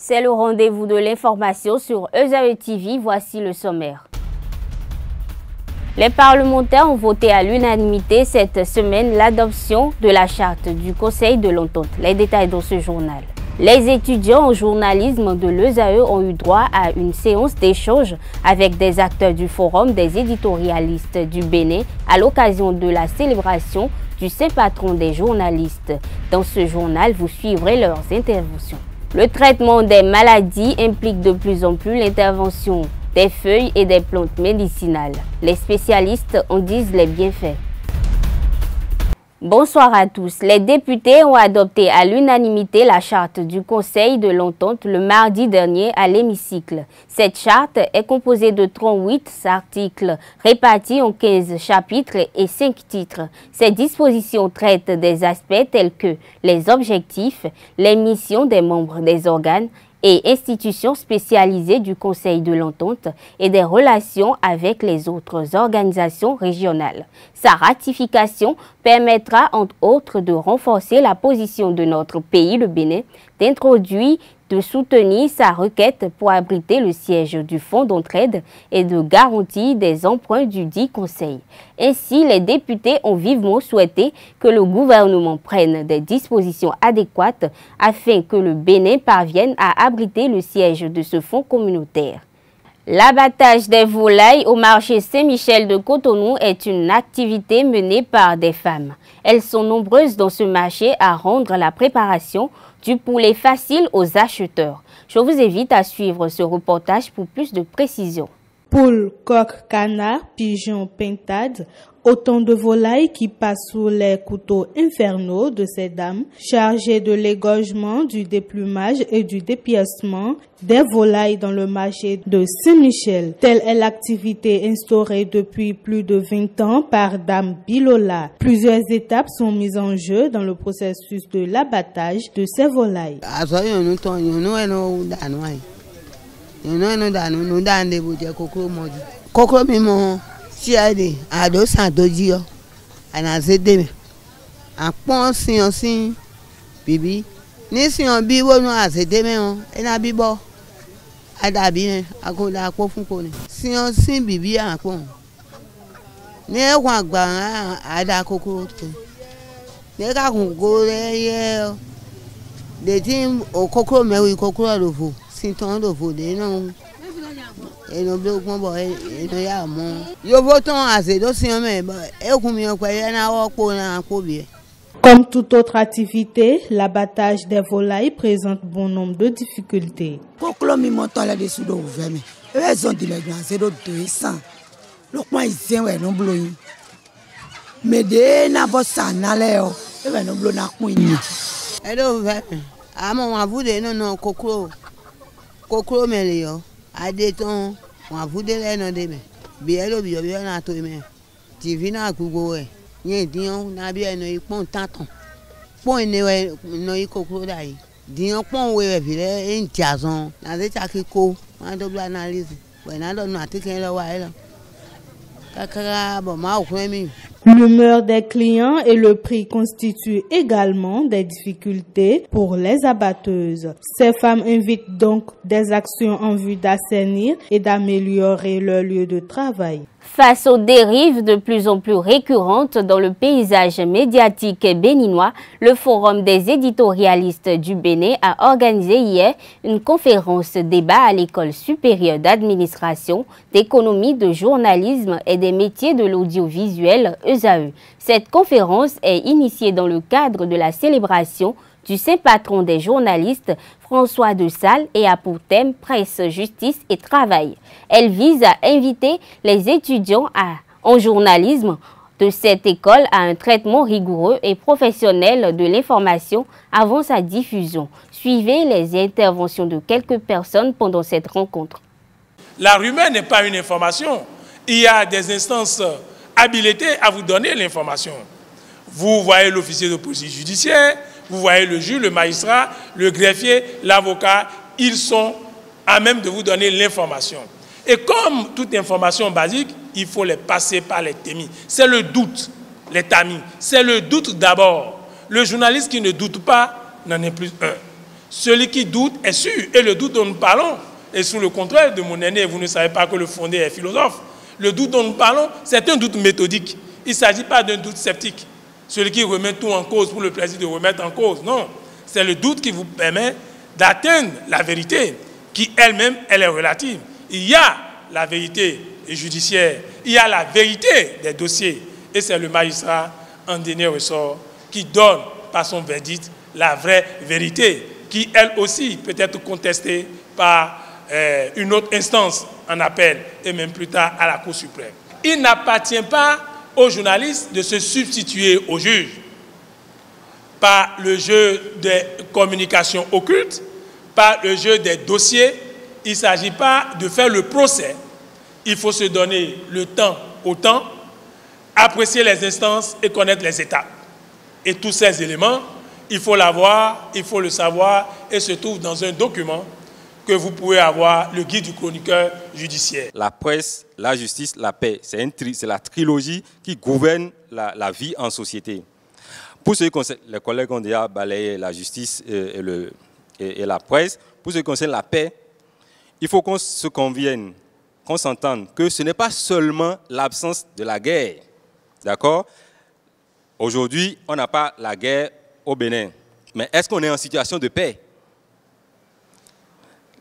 C'est le rendez-vous de l'information sur ESAE TV. Voici le sommaire. Les parlementaires ont voté à l'unanimité cette semaine l'adoption de la charte du Conseil de l'Entente. Les détails dans ce journal. Les étudiants en journalisme de l'ESAE ont eu droit à une séance d'échange avec des acteurs du Forum des éditorialistes du Bénin à l'occasion de la célébration du Saint-Patron des journalistes. Dans ce journal, vous suivrez leurs interventions. Le traitement des maladies implique de plus en plus l'intervention des feuilles et des plantes médicinales. Les spécialistes en disent les bienfaits. Bonsoir à tous. Les députés ont adopté à l'unanimité la charte du Conseil de l'Entente le mardi dernier à l'hémicycle. Cette charte est composée de 38 articles répartis en 15 chapitres et 5 titres. Ces dispositions traitent des aspects tels que les objectifs, les missions des membres des organes et institutions spécialisées du Conseil de l'Entente et des relations avec les autres organisations régionales. Sa ratification permettra entre autres de renforcer la position de notre pays, le Bénin, d'introduire, de soutenir sa requête pour abriter le siège du Fonds d'entraide et de garantir des emprunts du dit Conseil. Ainsi, les députés ont vivement souhaité que le gouvernement prenne des dispositions adéquates afin que le Bénin parvienne à abriter le siège de ce fonds communautaire. L'abattage des volailles au marché Saint-Michel de Cotonou est une activité menée par des femmes. Elles sont nombreuses dans ce marché à rendre la préparation du poulet facile aux acheteurs. Je vous invite à suivre ce reportage pour plus de précisions. Poules, coqs, canards, pigeons, pintades, autant de volailles qui passent sous les couteaux infernaux de ces dames chargées de l'égorgement, du déplumage et du dépiècement des volailles dans le marché de Saint-Michel. Telle est l'activité instaurée depuis plus de 20 ans par Dame Bilola. Plusieurs étapes sont mises en jeu dans le processus de l'abattage de ces volailles. Siade ado sandodio anazedeme apon sin bibi ni sin bi wonu azedeme on ena bibo adabi ne akoda apo fun ko ni sin bibi apon ni ekwan agba ada kokoro to ni ka kun go ye de tin o kokoro mewi kokoro lofo sin ton lofo de no. Comme toute autre activité, l'abattage des volailles présente bon nombre de difficultés. Adeton on voudrait non de bien na to me divina gugo e yen dion na bi eno ipon tanton pon ne we no ikokoro dai dion pon we vile en tiazon na de chakiko ma do bla analyse we na do no atiken lo wa elo kakara bo ma okun mi. L'humeur des clients et le prix constituent également des difficultés pour les abatteuses. Ces femmes invitent donc des actions en vue d'assainir et d'améliorer leur lieu de travail. Face aux dérives de plus en plus récurrentes dans le paysage médiatique béninois, le Forum des éditorialistes du Bénin a organisé hier une conférence débat à l'École supérieure d'administration, d'économie, de journalisme et des métiers de l'audiovisuel ESAE. Cette conférence est initiée dans le cadre de la célébration du Saint-Patron des journalistes, François de Sales, et a pour thème Presse, Justice et Travail. Elle vise à inviter les étudiants en journalisme de cette école à un traitement rigoureux et professionnel de l'information avant sa diffusion. Suivez les interventions de quelques personnes pendant cette rencontre. La rumeur n'est pas une information. Il y a des instances habilitées à vous donner l'information. Vous voyez l'officier de police judiciaire, vous voyez le juge, le magistrat, le greffier, l'avocat, ils sont à même de vous donner l'information. Et comme toute information basique, il faut les passer par les tamis. C'est le doute, les tamis. C'est le doute d'abord. Le journaliste qui ne doute pas n'en est plus un. Celui qui doute est sûr. Et le doute dont nous parlons est sous le contrôle de mon aîné. Vous ne savez pas que le fondé est philosophe. Le doute dont nous parlons, c'est un doute méthodique. Il ne s'agit pas d'un doute sceptique. Celui qui remet tout en cause pour le plaisir de remettre en cause. Non. C'est le doute qui vous permet d'atteindre la vérité, qui elle-même, elle est relative. Il y a la vérité judiciaire, il y a la vérité des dossiers. Et c'est le magistrat, en dernier ressort, qui donne par son verdict la vraie vérité, qui elle aussi peut être contestée par une autre instance en appel et même plus tard à la Cour suprême. Il n'appartient pas aux journalistes de se substituer aux juges par le jeu des communications occultes, par le jeu des dossiers. Il ne s'agit pas de faire le procès. Il faut se donner le temps au temps, apprécier les instances et connaître les étapes. Et tous ces éléments, il faut l'avoir, il faut le savoir, et se trouve dans un document que vous pouvez avoir, le guide du chroniqueur judiciaire. La presse, la justice, la paix, c'est la trilogie qui gouverne la vie en société. Pour ce qui concerne, les collègues ont déjà balayé la justice et la presse. Pour ce qui concerne la paix, il faut qu'on se convienne, qu'on s'entende que ce n'est pas seulement l'absence de la guerre. D'accord? Aujourd'hui, on n'a pas la guerre au Bénin. Mais est-ce qu'on est en situation de paix?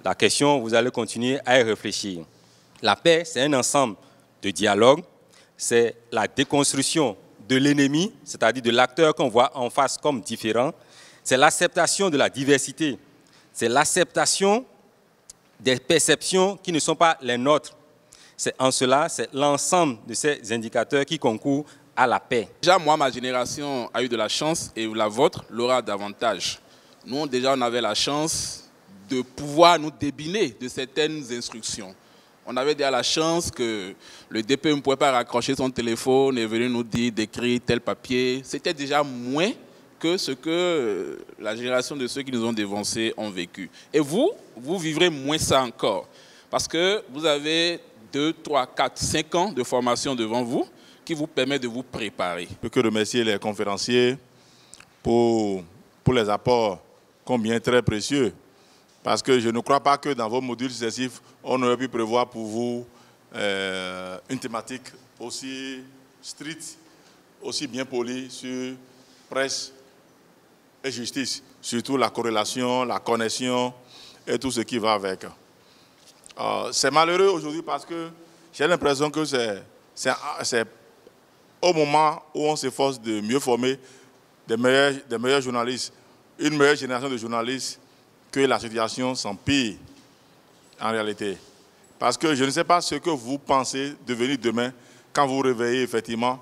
La question, vous allez continuer à y réfléchir. La paix, c'est un ensemble de dialogues, c'est la déconstruction de l'ennemi, c'est-à-dire de l'acteur qu'on voit en face comme différent, c'est l'acceptation de la diversité, c'est l'acceptation des perceptions qui ne sont pas les nôtres. C'est en cela, c'est l'ensemble de ces indicateurs qui concourent à la paix. Déjà, moi, ma génération a eu de la chance et la vôtre l'aura davantage. Nous, déjà, on avait la chance de pouvoir nous débiner de certaines instructions. On avait déjà la chance que le DP ne pouvait pas raccrocher son téléphone et venir nous dire d'écrire tel papier. C'était déjà moins que ce que la génération de ceux qui nous ont dévancés ont vécu. Et vous vivrez moins ça encore. Parce que vous avez 2, 3, 4, 5 ans de formation devant vous qui vous permet de vous préparer. Je peux que remercier les conférenciers pour les apports combien très précieux. Parce que je ne crois pas que dans vos modules successifs, on aurait pu prévoir pour vous une thématique aussi stricte, aussi bien polie sur presse et justice. Surtout la corrélation, la connexion et tout ce qui va avec. C'est malheureux aujourd'hui parce que j'ai l'impression que c'est au moment où on s'efforce de mieux former des meilleurs journalistes, une meilleure génération de journalistes, que la situation s'empire en réalité. Parce que je ne sais pas ce que vous pensez devenir demain quand vous vous réveillez effectivement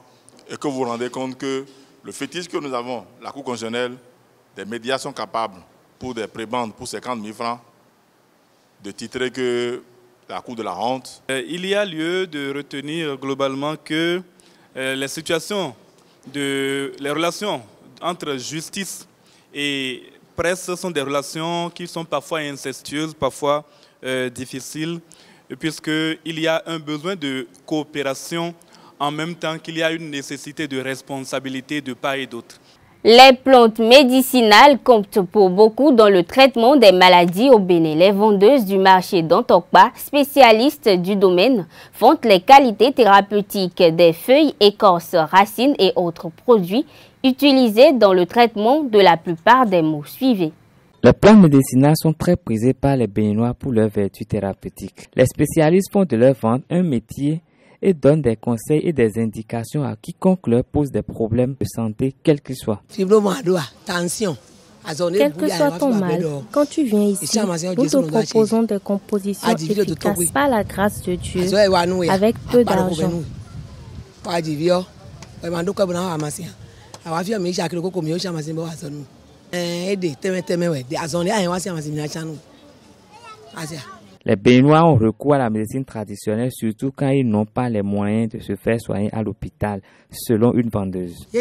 et que vous vous rendez compte que le fétiche que nous avons, la Cour constitutionnelle, des médias sont capables, pour des prébendes, pour 50 000 francs, de titrer que la Cour de la honte. Il y a lieu de retenir globalement que les situations, les relations entre justice et presse sont des relations qui sont parfois incestueuses, parfois difficiles, puisqu'il y a un besoin de coopération en même temps qu'il y a une nécessité de responsabilité de part et d'autre. Les plantes médicinales comptent pour beaucoup dans le traitement des maladies au Bénin. Les vendeuses du marché d'Antokpa, spécialistes du domaine, vantent les qualités thérapeutiques des feuilles, écorces, racines et autres produits utilisés dans le traitement de la plupart des maux. Suivez. Les plantes médicinales sont très prisées par les Béninois pour leurs vertus thérapeutiques. Les spécialistes font de leur vente un métier et donnent des conseils et des indications à quiconque leur pose des problèmes de santé, quels qu'ils soient. Tension. Quel que soit ton mal, quand tu viens ici, nous te proposons des compositions efficaces par la grâce de Dieu, avec peu d'argent. Les Béninois ont recours à la médecine traditionnelle, surtout quand ils n'ont pas les moyens de se faire soigner à l'hôpital, selon une vendeuse. Quand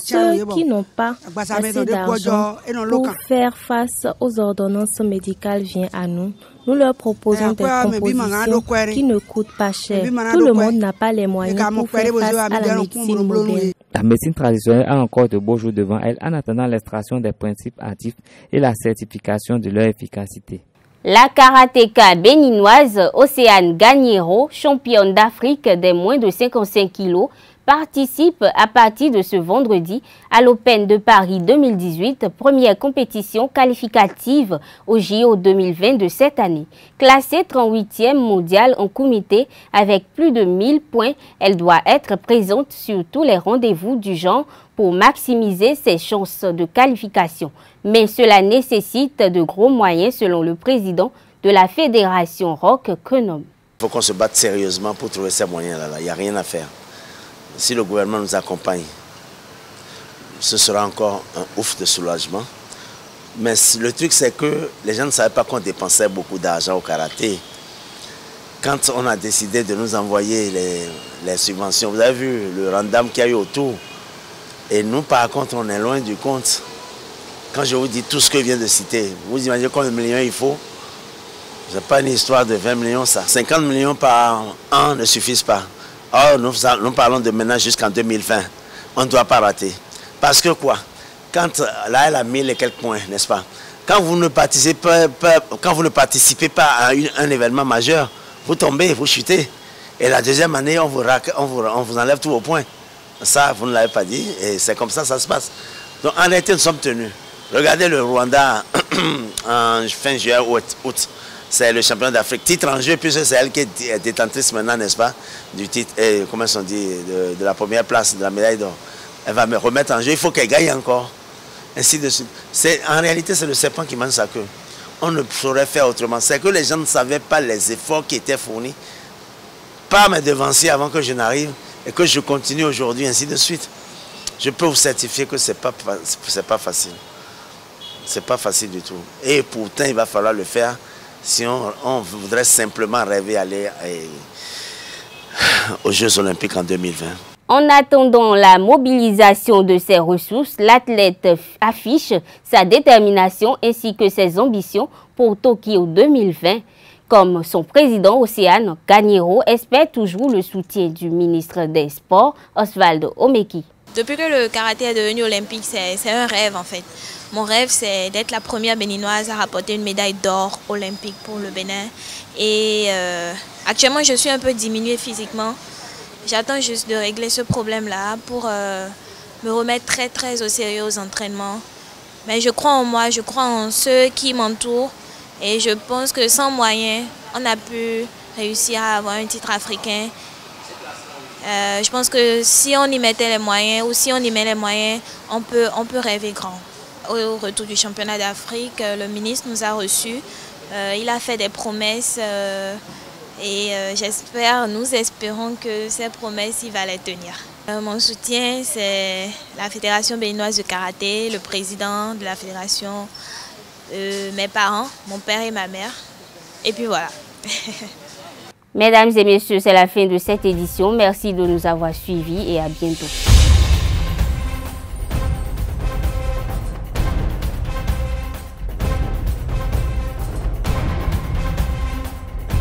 ceux qui n'ont pas assez d'argent pour faire face aux ordonnances médicales viennent à nous, Nous leur proposons des compositions qui ne coûtent pas cher. Tout le monde n'a pas les moyens pour faire face à la médecine moderne. La médecine traditionnelle a encore de beaux jours devant elle en attendant l'extraction des principes actifs et la certification de leur efficacité. La karatéka béninoise Océane Gagnero, championne d'Afrique des moins de 55 kilos, participe à partir de ce vendredi à l'Open de Paris 2018, première compétition qualificative au JO 2020 de cette année. Classée 38e mondiale en comité avec plus de 1000 points, elle doit être présente sur tous les rendez-vous du genre pour maximiser ses chances de qualification. Mais cela nécessite de gros moyens selon le président de la fédération Roch Keunom. Il faut qu'on se batte sérieusement pour trouver ces moyens-là. Il n'y a rien à faire. Si le gouvernement nous accompagne, ce sera encore un ouf de soulagement. Mais le truc, c'est que les gens ne savaient pas qu'on dépensait beaucoup d'argent au karaté. Quand on a décidé de nous envoyer les subventions, vous avez vu le random qu'il y a eu autour. Et nous, par contre, on est loin du compte. Quand je vous dis tout ce que je viens de citer, vous imaginez combien de millions il faut? Ce n'est pas une histoire de 20 millions, ça. 50 millions par an ne suffisent pas. Or, nous parlons de maintenant jusqu'en 2020. On ne doit pas rater. Parce que quoi? Quand là, elle a 1000 et quelques points, n'est-ce pas? Quand vous ne participez pas à un événement majeur, vous tombez, vous chutez. Et la deuxième année, on vous enlève tous vos points. Ça, vous ne l'avez pas dit. Et c'est comme ça que ça se passe. Donc, en réalité, nous sommes tenus. Regardez le Rwanda en fin juillet, août. C'est le champion d'Afrique. Titre en jeu, puisque c'est elle qui est détentrice maintenant, n'est-ce pas, du titre, comment on dit, de la première place, de la médaille d'or. Elle va me remettre en jeu, il faut qu'elle gagne encore. Ainsi de suite. En réalité, c'est le serpent qui mange sa queue. On ne saurait faire autrement. C'est que les gens ne savaient pas les efforts qui étaient fournis par mes devanciers avant que je n'arrive et que je continue aujourd'hui, ainsi de suite. Je peux vous certifier que ce n'est pas facile. Ce n'est pas facile du tout. Et pourtant, il va falloir le faire. Si on voudrait simplement rêver aller aux Jeux Olympiques en 2020. En attendant la mobilisation de ses ressources, l'athlète affiche sa détermination ainsi que ses ambitions pour Tokyo 2020. Comme son président Océane Gagnero espère toujours le soutien du ministre des Sports, Oswald Omeki. Depuis que le karaté est devenu olympique, c'est un rêve en fait. Mon rêve, c'est d'être la première béninoise à rapporter une médaille d'or olympique pour le Bénin. Et actuellement, je suis un peu diminuée physiquement. J'attends juste de régler ce problème-là pour me remettre très au sérieux aux entraînements. Mais je crois en moi, je crois en ceux qui m'entourent. Et je pense que sans moyens, on a pu réussir à avoir un titre africain. Je pense que si on y mettait les moyens, ou si on y met les moyens, on peut rêver grand. Au retour du championnat d'Afrique, le ministre nous a reçus. Il a fait des promesses et nous espérons que ces promesses, il va les tenir. Mon soutien, c'est la Fédération béninoise de karaté, le président de la fédération, mes parents, mon père et ma mère. Et puis voilà. Mesdames et messieurs, c'est la fin de cette édition. Merci de nous avoir suivis et à bientôt.